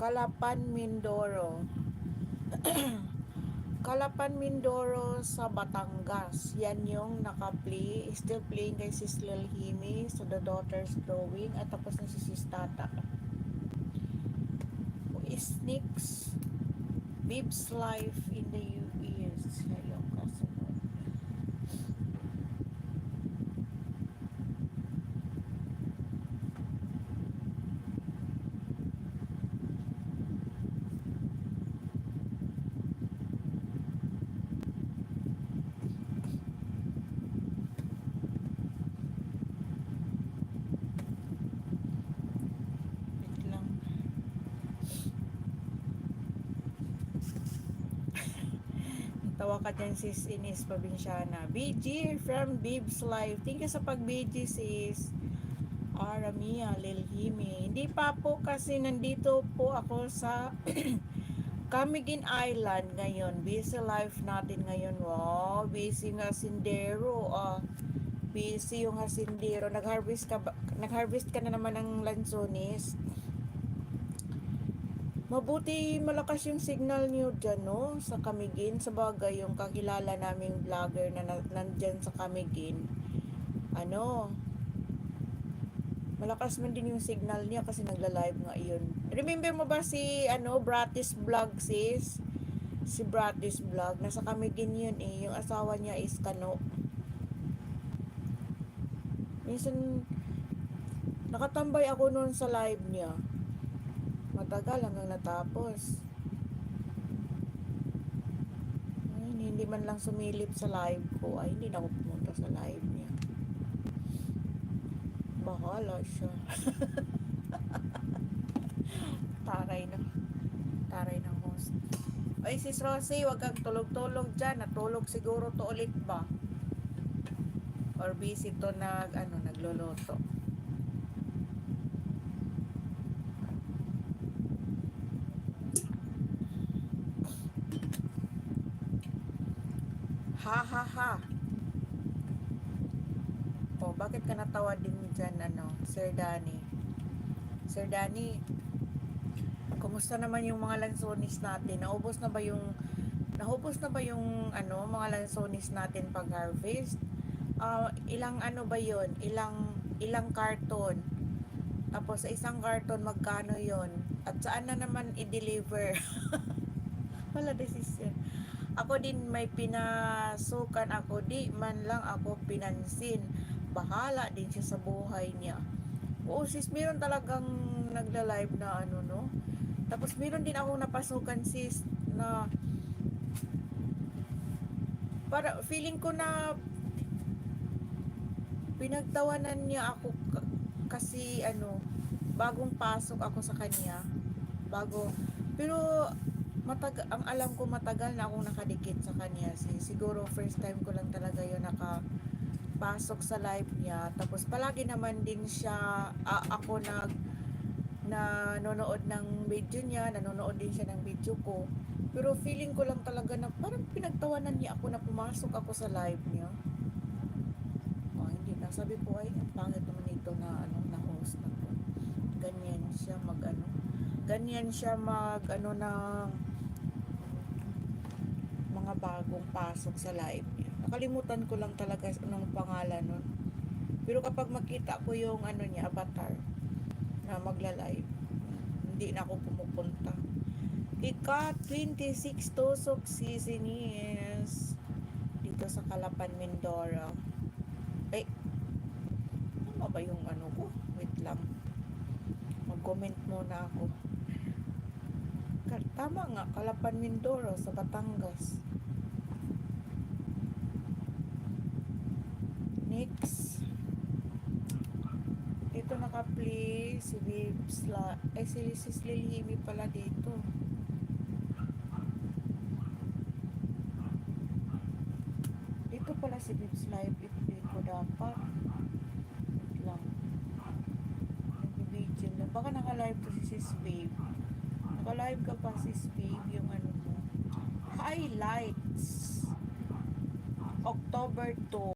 Calapan, Mindoro. Calapan, Mindoro sa Batangas. Yan yung naka-play. Still playing kay Sis Lilhimi. So the daughter's drawing. At tapos na si Sis Tata. Who is next? Bib's life in the U.S. Yung kasunod. Wait lang. Tawa ka dyan, Sis Ines Provinciana. BG from Bib's Life. Thank you sa pag-BG, Sis. Aramia, Lilhimi. Hindi pa po kasi nandito po ako sa Camiguin Island ngayon. Busy life natin ngayon. Wow, busy nga sindero. Busy yung hasindero. Nag-harvest ka na naman ng lansones. Mabuti malakas yung signal niyo dyan, no? Sa Camiguin. Sa bagay, yung kakilala naming vlogger na nandyan sa Camiguin. Malakas man din yung signal niya kasi nagla-live nga yun. Remember mo ba si, Bratis Vlog, sis? Si Bratis Vlog. Nasa Camiguin yun eh. Yung asawa niya is Kano. Minsan, nakatambay ako noon sa live niya. Matagal hanggang natapos. Ay, hindi man lang sumilip sa live ko. Ay, hindi na ako pumunta sa live niya. Bahala siya. Taray ng host. Ay, sis Rosie, wag kang tulog-tulog dyan. Natulog siguro to ulit ba? Or busy to nagloloto. Ha ha ha. Oh, bakit ka natawa din dyan, Sir Danny? Sir Danny, kumusta naman yung mga lansones natin? Naubos na ba yung mga lansones natin pag harvest? Ilang ba yun? Ilang karton? Tapos sa isang karton magkano yon? At saan na naman i-deliver? Wala decision. Ako din may pinasukan ako, di man lang ako pinansin. Bahala din siya sa buhay niya. Oo sis, meron talagang nagla-live na no. Tapos meron din ako napasukan sis na para feeling ko na pinagtawanan niya ako kasi bagong pasok ako sa kanya. Pero ang alam ko matagal na akong nakadikit sa kanya. Siguro first time ko lang talaga yun nakapasok sa live niya. Tapos palagi naman din siya, ako nanonood ng video niya, nanonood din siya ng video ko. Pero feeling ko lang talaga na parang pinagtawanan niya ako na pumasok ako sa live niya. Hindi na. Sabi ko ay, ang pangit naman ito na host na to. Ganyan siya ng mga bagong pasok sa live niya. Nakalimutan ko lang talaga anong pangalan nun. Pero kapag makita ko yung niya, avatar na magla-live, hindi na ako pumupunta. Ika 26 Tusok season is dito sa Calapan, Mindoro. Ay, ano ba yung ko? Wait lang. Mag-comment muna ako. Tama nga, Calapan, Mindoro sa Batangas. Next. Dito naka-play si Bib's si Sis Lilhimi pala dito. Dito pala si Bib's live. I-play ko dapat. Wait lang. Nag-video na. Baka naka-live to si Sis Babe. Naka-live ka pa Sis Babe yung mo. Highlights. October 2.